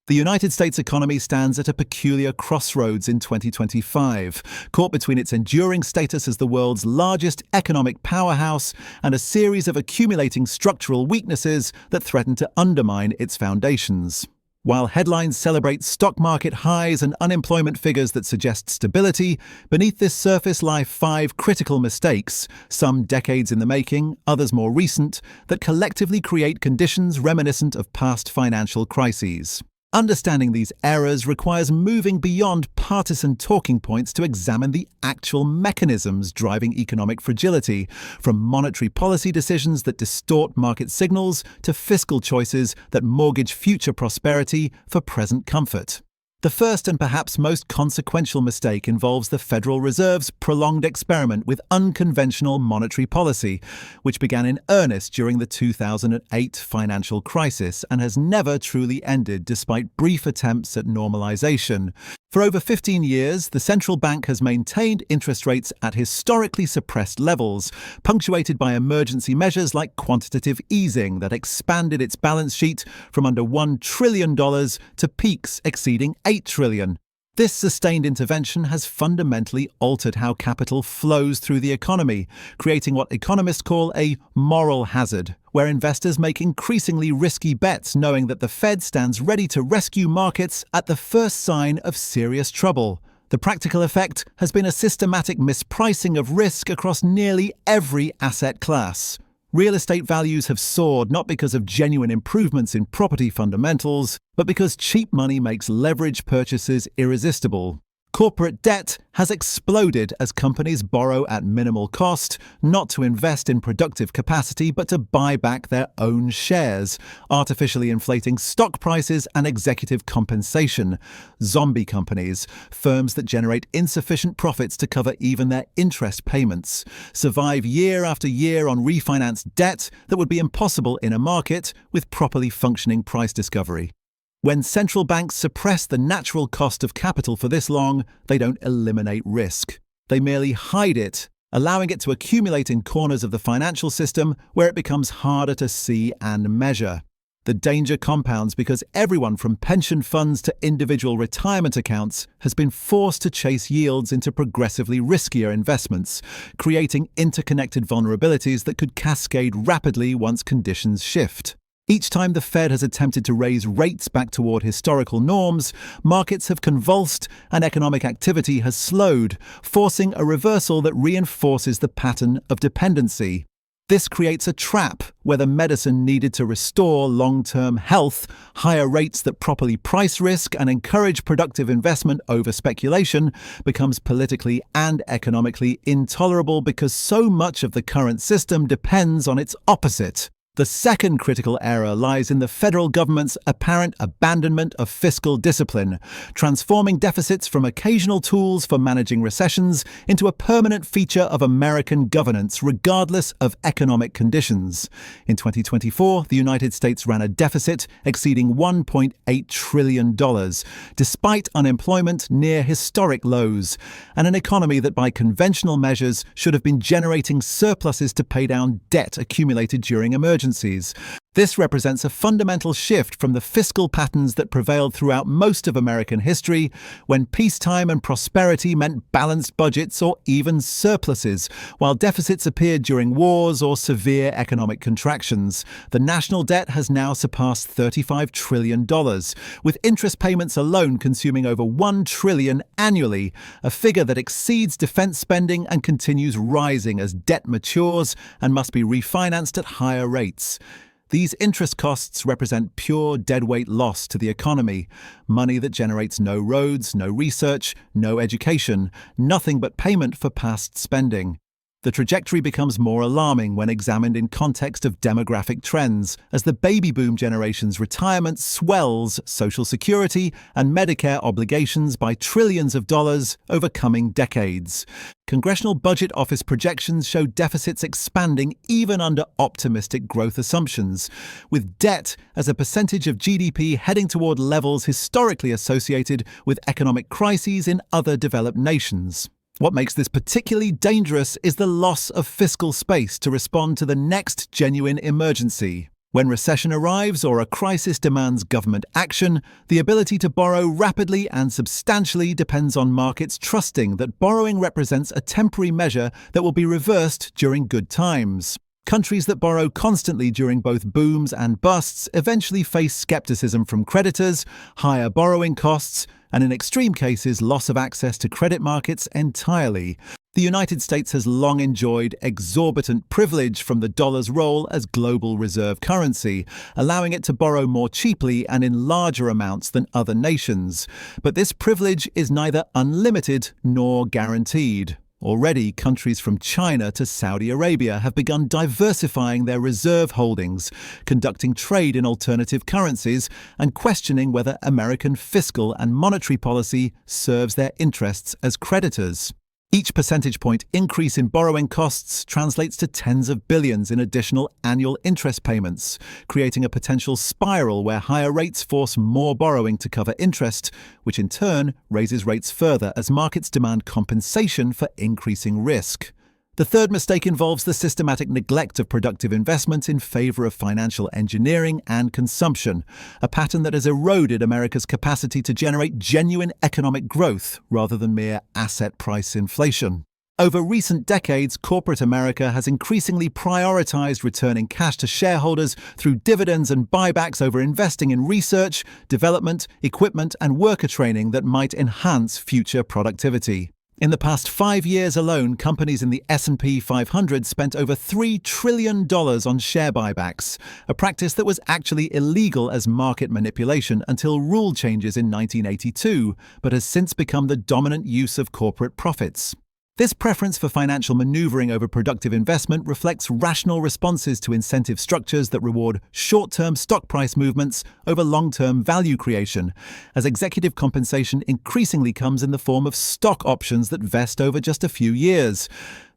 The United States economy stands at a peculiar crossroads in 2025, caught between its enduring status as the world's largest economic powerhouse and a series of accumulating structural weaknesses that threaten to undermine its foundations. While headlines celebrate stock market highs and unemployment figures that suggest stability, beneath this surface lie 5 critical mistakes, some decades in the making, others more recent, that collectively create conditions reminiscent of past financial crises. Understanding these errors requires moving beyond partisan talking points to examine the actual mechanisms driving economic fragility, from monetary policy decisions that distort market signals to fiscal choices that mortgage future prosperity for present comfort. The first and perhaps most consequential mistake involves the Federal Reserve's prolonged experiment with unconventional monetary policy, which began in earnest during the 2008 financial crisis and has never truly ended despite brief attempts at normalization. For over 15 years, the central bank has maintained interest rates at historically suppressed levels, punctuated by emergency measures like quantitative easing that expanded its balance sheet from under $1 trillion to peaks exceeding $8 trillion. This sustained intervention has fundamentally altered how capital flows through the economy, creating what economists call a moral hazard, where investors make increasingly risky bets knowing that the Fed stands ready to rescue markets at the first sign of serious trouble. The practical effect has been a systematic mispricing of risk across nearly every asset class. Real estate values have soared not because of genuine improvements in property fundamentals, but because cheap money makes leverage purchases irresistible. Corporate debt has exploded as companies borrow at minimal cost, not to invest in productive capacity but to buy back their own shares, artificially inflating stock prices and executive compensation. Zombie companies, firms that generate insufficient profits to cover even their interest payments, survive year after year on refinanced debt that would be impossible in a market with properly functioning price discovery. When central banks suppress the natural cost of capital for this long, they don't eliminate risk. They merely hide it, allowing it to accumulate in corners of the financial system where it becomes harder to see and measure. The danger compounds because everyone from pension funds to individual retirement accounts has been forced to chase yields into progressively riskier investments, creating interconnected vulnerabilities that could cascade rapidly once conditions shift. Each time the Fed has attempted to raise rates back toward historical norms, markets have convulsed and economic activity has slowed, forcing a reversal that reinforces the pattern of dependency. This creates a trap where the medicine needed to restore long-term health, higher rates that properly price risk and encourage productive investment over speculation, becomes politically and economically intolerable because so much of the current system depends on its opposite. The second critical error lies in the federal government's apparent abandonment of fiscal discipline, transforming deficits from occasional tools for managing recessions into a permanent feature of American governance, regardless of economic conditions. In 2024, the United States ran a deficit exceeding $1.8 trillion, despite unemployment near historic lows, and an economy that by conventional measures should have been generating surpluses to pay down debt accumulated during emergencies. This represents a fundamental shift from the fiscal patterns that prevailed throughout most of American history, when peacetime and prosperity meant balanced budgets or even surpluses, while deficits appeared during wars or severe economic contractions. The national debt has now surpassed $35 trillion, with interest payments alone consuming over $1 trillion annually, a figure that exceeds defense spending and continues rising as debt matures and must be refinanced at higher rates. These interest costs represent pure deadweight loss to the economy, money that generates no roads, no research, no education, nothing but payment for past spending. The trajectory becomes more alarming when examined in context of demographic trends, as the baby boom generation's retirement swells Social Security and Medicare obligations by trillions of dollars over coming decades. Congressional Budget Office projections show deficits expanding even under optimistic growth assumptions, with debt as a percentage of GDP heading toward levels historically associated with economic crises in other developed nations. What makes this particularly dangerous is the loss of fiscal space to respond to the next genuine emergency. When recession arrives or a crisis demands government action, the ability to borrow rapidly and substantially depends on markets trusting that borrowing represents a temporary measure that will be reversed during good times. Countries that borrow constantly during both booms and busts eventually face skepticism from creditors, higher borrowing costs, and in extreme cases, loss of access to credit markets entirely. The United States has long enjoyed exorbitant privilege from the dollar's role as global reserve currency, allowing it to borrow more cheaply and in larger amounts than other nations. But this privilege is neither unlimited nor guaranteed. Already, countries from China to Saudi Arabia have begun diversifying their reserve holdings, conducting trade in alternative currencies, and questioning whether American fiscal and monetary policy serves their interests as creditors. Each percentage point increase in borrowing costs translates to tens of billions in additional annual interest payments, creating a potential spiral where higher rates force more borrowing to cover interest, which in turn raises rates further as markets demand compensation for increasing risk. The third mistake involves the systematic neglect of productive investment in favor of financial engineering and consumption, a pattern that has eroded America's capacity to generate genuine economic growth rather than mere asset price inflation. Over recent decades, corporate America has increasingly prioritized returning cash to shareholders through dividends and buybacks over investing in research, development, equipment, and worker training that might enhance future productivity. In the past 5 years alone, companies in the S&P 500 spent over $3 trillion on share buybacks, a practice that was actually illegal as market manipulation until rule changes in 1982, but has since become the dominant use of corporate profits. This preference for financial maneuvering over productive investment reflects rational responses to incentive structures that reward short-term stock price movements over long-term value creation, as executive compensation increasingly comes in the form of stock options that vest over just a few years.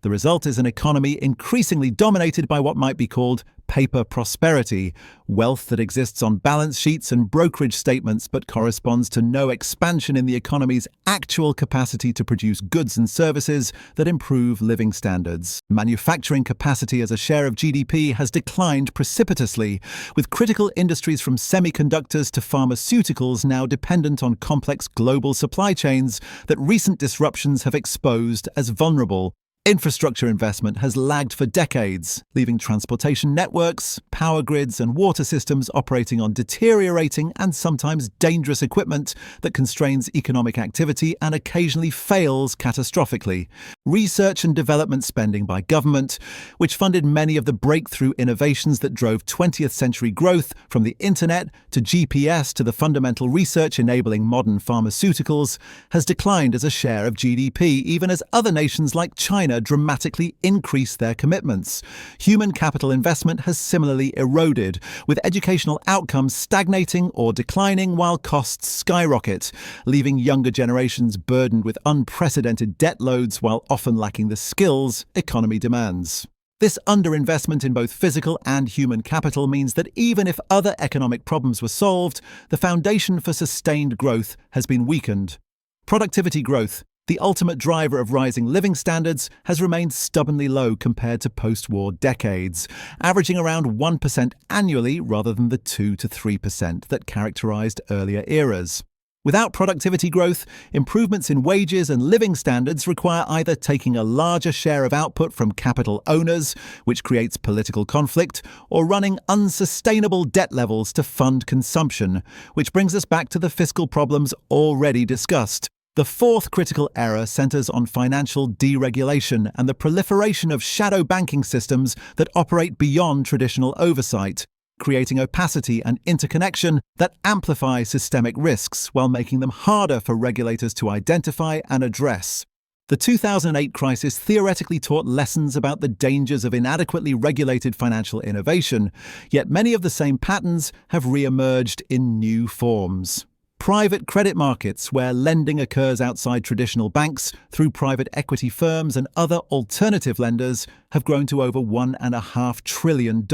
The result is an economy increasingly dominated by what might be called paper prosperity, wealth that exists on balance sheets and brokerage statements but corresponds to no expansion in the economy's actual capacity to produce goods and services that improve living standards. Manufacturing capacity as a share of GDP has declined precipitously, with critical industries from semiconductors to pharmaceuticals now dependent on complex global supply chains that recent disruptions have exposed as vulnerable. Infrastructure investment has lagged for decades, leaving transportation networks, power grids, and water systems operating on deteriorating and sometimes dangerous equipment that constrains economic activity and occasionally fails catastrophically. Research and development spending by government, which funded many of the breakthrough innovations that drove 20th century growth, from the internet to GPS to the fundamental research enabling modern pharmaceuticals, has declined as a share of GDP, even as other nations like China dramatically increase their commitments. Human capital investment has similarly eroded, with educational outcomes stagnating or declining while costs skyrocket, leaving younger generations burdened with unprecedented debt loads while often lacking the skills economy demands. This underinvestment in both physical and human capital means that even if other economic problems were solved, the foundation for sustained growth has been weakened. Productivity growth, the ultimate driver of rising living standards, has remained stubbornly low compared to post-war decades, averaging around 1% annually rather than the 2 to 3% that characterized earlier eras. Without productivity growth, improvements in wages and living standards require either taking a larger share of output from capital owners, which creates political conflict, or running unsustainable debt levels to fund consumption, which brings us back to the fiscal problems already discussed. The fourth critical error centers on financial deregulation and the proliferation of shadow banking systems that operate beyond traditional oversight, creating opacity and interconnection that amplify systemic risks while making them harder for regulators to identify and address. The 2008 crisis theoretically taught lessons about the dangers of inadequately regulated financial innovation, yet many of the same patterns have re-emerged in new forms. Private credit markets, where lending occurs outside traditional banks through private equity firms and other alternative lenders, have grown to over $1.5 trillion,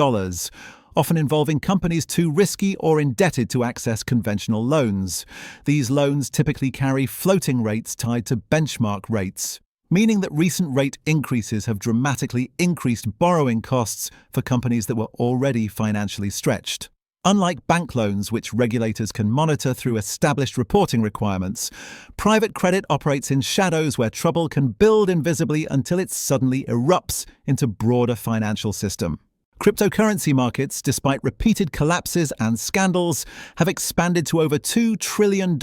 often involving companies too risky or indebted to access conventional loans. These loans typically carry floating rates tied to benchmark rates. meaning that recent rate increases have dramatically increased borrowing costs for companies that were already financially stretched. Unlike bank loans, which regulators can monitor through established reporting requirements, private credit operates in shadows where trouble can build invisibly until it suddenly erupts into broader financial system. Cryptocurrency markets, despite repeated collapses and scandals, have expanded to over $2 trillion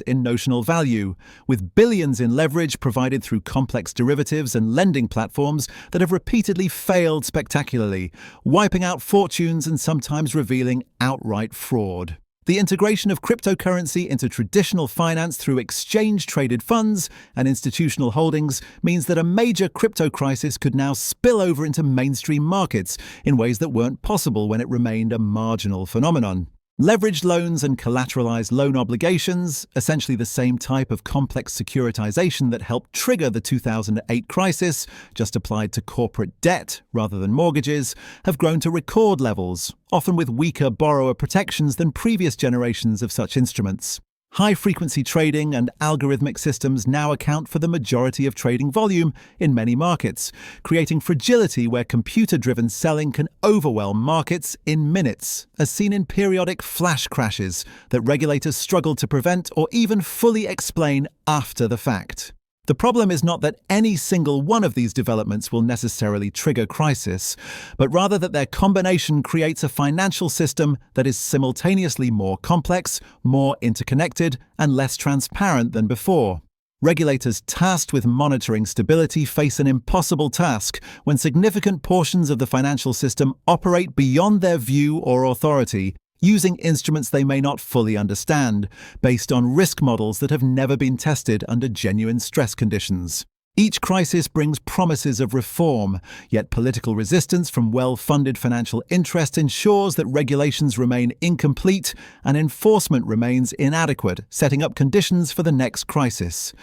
in notional value, with billions in leverage provided through complex derivatives and lending platforms that have repeatedly failed spectacularly, wiping out fortunes and sometimes revealing outright fraud. The integration of cryptocurrency into traditional finance through exchange-traded funds and institutional holdings means that a major crypto crisis could now spill over into mainstream markets in ways that weren't possible when it remained a marginal phenomenon. Leveraged loans and collateralized loan obligations, essentially the same type of complex securitization that helped trigger the 2008 crisis, just applied to corporate debt rather than mortgages, have grown to record levels, often with weaker borrower protections than previous generations of such instruments. High-frequency trading and algorithmic systems now account for the majority of trading volume in many markets, creating fragility where computer-driven selling can overwhelm markets in minutes, as seen in periodic flash crashes that regulators struggle to prevent or even fully explain after the fact. The problem is not that any single one of these developments will necessarily trigger crisis, but rather that their combination creates a financial system that is simultaneously more complex, more interconnected, and less transparent than before. Regulators tasked with monitoring stability face an impossible task when significant portions of the financial system operate beyond their view or authority, using instruments they may not fully understand, based on risk models that have never been tested under genuine stress conditions. Each crisis brings promises of reform, yet political resistance from well-funded financial interests ensures that regulations remain incomplete and enforcement remains inadequate, setting up conditions for the next crisis.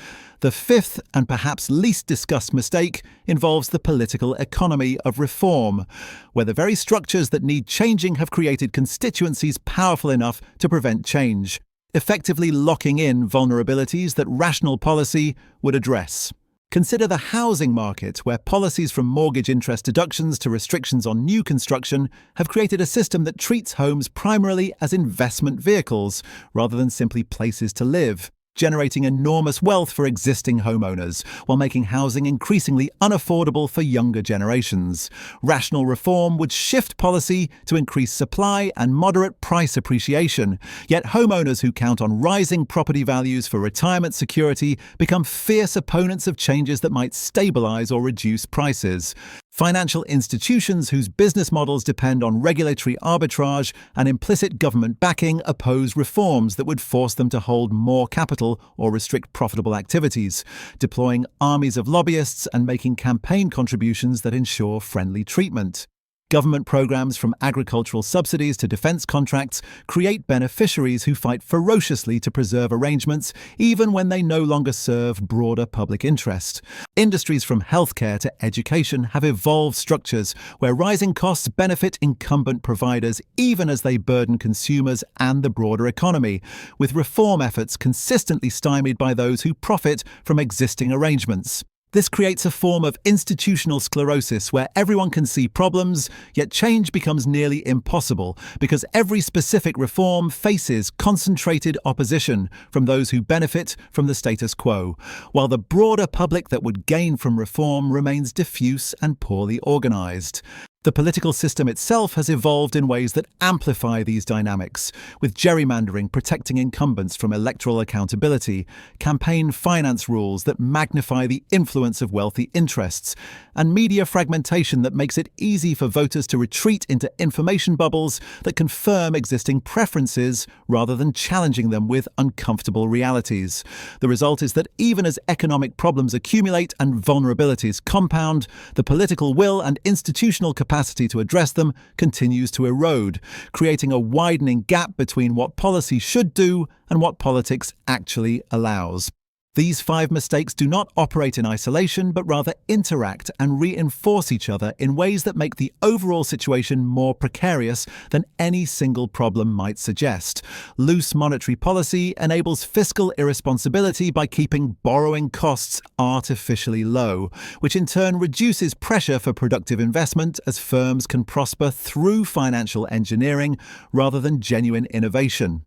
The fifth and perhaps least discussed mistake involves the political economy of reform, where the very structures that need changing have created constituencies powerful enough to prevent change, effectively locking in vulnerabilities that rational policy would address. Consider the housing market, where policies from mortgage interest deductions to restrictions on new construction have created a system that treats homes primarily as investment vehicles rather than simply places to live, generating enormous wealth for existing homeowners, while making housing increasingly unaffordable for younger generations. Rational reform would shift policy to increase supply and moderate price appreciation, yet homeowners who count on rising property values for retirement security become fierce opponents of changes that might stabilize or reduce prices. Financial institutions whose business models depend on regulatory arbitrage and implicit government backing oppose reforms that would force them to hold more capital or restrict profitable activities, deploying armies of lobbyists and making campaign contributions that ensure friendly treatment. Government programs from agricultural subsidies to defense contracts create beneficiaries who fight ferociously to preserve arrangements even when they no longer serve broader public interest. Industries from healthcare to education have evolved structures where rising costs benefit incumbent providers even as they burden consumers and the broader economy, with reform efforts consistently stymied by those who profit from existing arrangements. This creates a form of institutional sclerosis where everyone can see problems, yet change becomes nearly impossible because every specific reform faces concentrated opposition from those who benefit from the status quo, while the broader public that would gain from reform remains diffuse and poorly organized. The political system itself has evolved in ways that amplify these dynamics, with gerrymandering protecting incumbents from electoral accountability, campaign finance rules that magnify the influence of wealthy interests, and media fragmentation that makes it easy for voters to retreat into information bubbles that confirm existing preferences rather than challenging them with uncomfortable realities. The result is that even as economic problems accumulate and vulnerabilities compound, the political will and institutional capacity to address them continues to erode, creating a widening gap between what policy should do and what politics actually allows. These 5 mistakes do not operate in isolation, but rather interact and reinforce each other in ways that make the overall situation more precarious than any single problem might suggest. Loose monetary policy enables fiscal irresponsibility by keeping borrowing costs artificially low, which in turn reduces pressure for productive investment as firms can prosper through financial engineering rather than genuine innovation.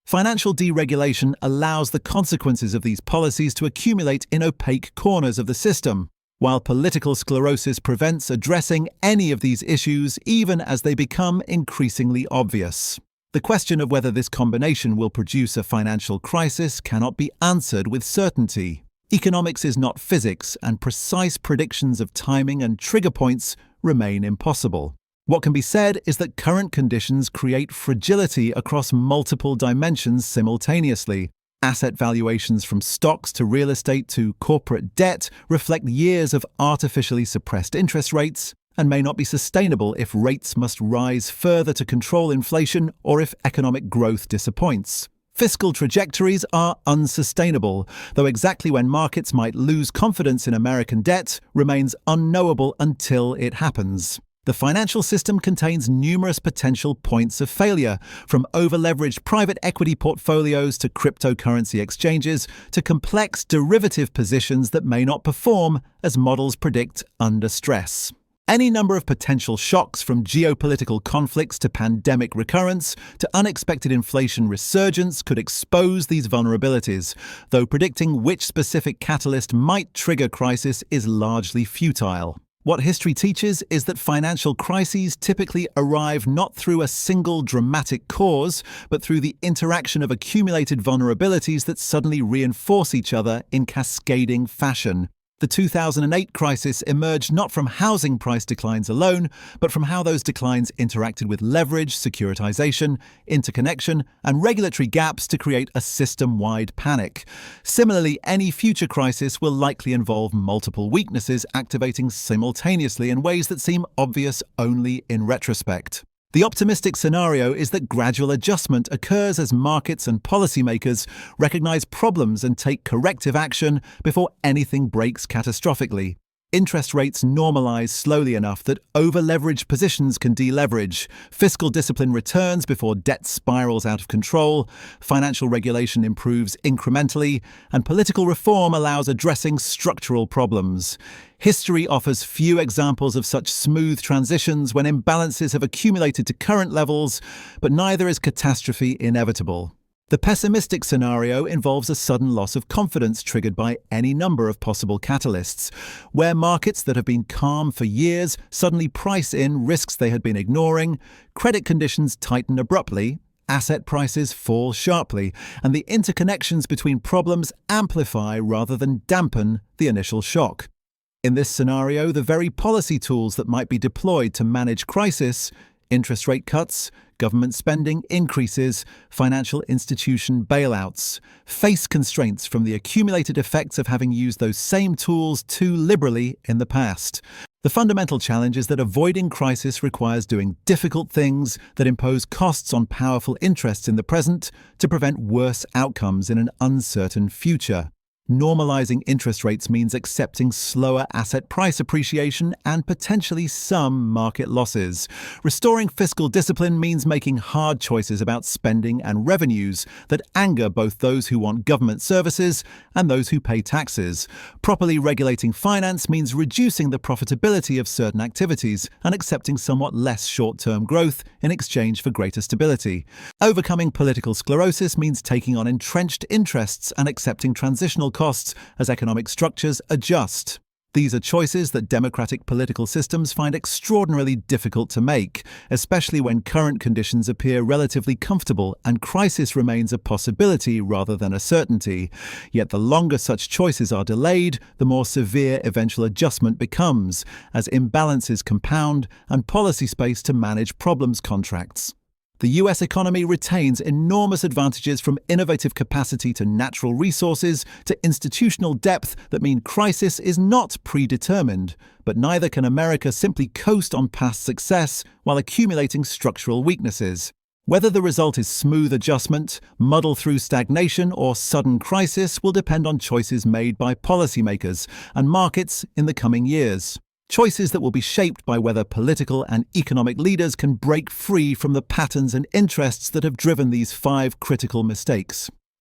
Financial deregulation allows the consequences of these policies to accumulate in opaque corners of the system, while political sclerosis prevents addressing any of these issues even as they become increasingly obvious. The question of whether this combination will produce a financial crisis cannot be answered with certainty. Economics is not physics, and precise predictions of timing and trigger points remain impossible. What can be said is that current conditions create fragility across multiple dimensions simultaneously. Asset valuations from stocks to real estate to corporate debt reflect years of artificially suppressed interest rates and may not be sustainable if rates must rise further to control inflation or if economic growth disappoints. Fiscal trajectories are unsustainable, though exactly when markets might lose confidence in American debt remains unknowable until it happens. The financial system contains numerous potential points of failure, from over-leveraged private equity portfolios to cryptocurrency exchanges to complex derivative positions that may not perform as models predict under stress. Any number of potential shocks, from geopolitical conflicts to pandemic recurrence to unexpected inflation resurgence, could expose these vulnerabilities, though predicting which specific catalyst might trigger crisis is largely futile. What history teaches is that financial crises typically arrive not through a single dramatic cause, but through the interaction of accumulated vulnerabilities that suddenly reinforce each other in cascading fashion. The 2008 crisis emerged not from housing price declines alone, but from how those declines interacted with leverage, securitization, interconnection, and regulatory gaps to create a system-wide panic. Similarly, any future crisis will likely involve multiple weaknesses activating simultaneously in ways that seem obvious only in retrospect. The optimistic scenario is that gradual adjustment occurs as markets and policymakers recognize problems and take corrective action before anything breaks catastrophically. Interest rates normalize slowly enough that over-leveraged positions can deleverage, fiscal discipline returns before debt spirals out of control, financial regulation improves incrementally, and political reform allows addressing structural problems. History offers few examples of such smooth transitions when imbalances have accumulated to current levels, but neither is catastrophe inevitable. The pessimistic scenario involves a sudden loss of confidence triggered by any number of possible catalysts, where markets that have been calm for years suddenly price in risks they had been ignoring, credit conditions tighten abruptly, asset prices fall sharply, and the interconnections between problems amplify rather than dampen the initial shock. In this scenario, the very policy tools that might be deployed to manage crisis, interest rate cuts, government spending increases, financial institution bailouts, face constraints from the accumulated effects of having used those same tools too liberally in the past. The fundamental challenge is that avoiding crisis requires doing difficult things that impose costs on powerful interests in the present to prevent worse outcomes in an uncertain future. Normalizing interest rates means accepting slower asset price appreciation and potentially some market losses. Restoring fiscal discipline means making hard choices about spending and revenues that anger both those who want government services and those who pay taxes. Properly regulating finance means reducing the profitability of certain activities and accepting somewhat less short-term growth in exchange for greater stability. Overcoming political sclerosis means taking on entrenched interests and accepting transitional costs as economic structures adjust. These are choices that democratic political systems find extraordinarily difficult to make, especially when current conditions appear relatively comfortable and crisis remains a possibility rather than a certainty. Yet the longer such choices are delayed, the more severe eventual adjustment becomes, as imbalances compound and policy space to manage problems contracts. The US economy retains enormous advantages, from innovative capacity to natural resources to institutional depth, that mean crisis is not predetermined. But neither can America simply coast on past success while accumulating structural weaknesses. Whether the result is smooth adjustment, muddle through stagnation, or sudden crisis will depend on choices made by policymakers and markets in the coming years. Choices that will be shaped by whether political and economic leaders can break free from the patterns and interests that have driven these 5 critical mistakes.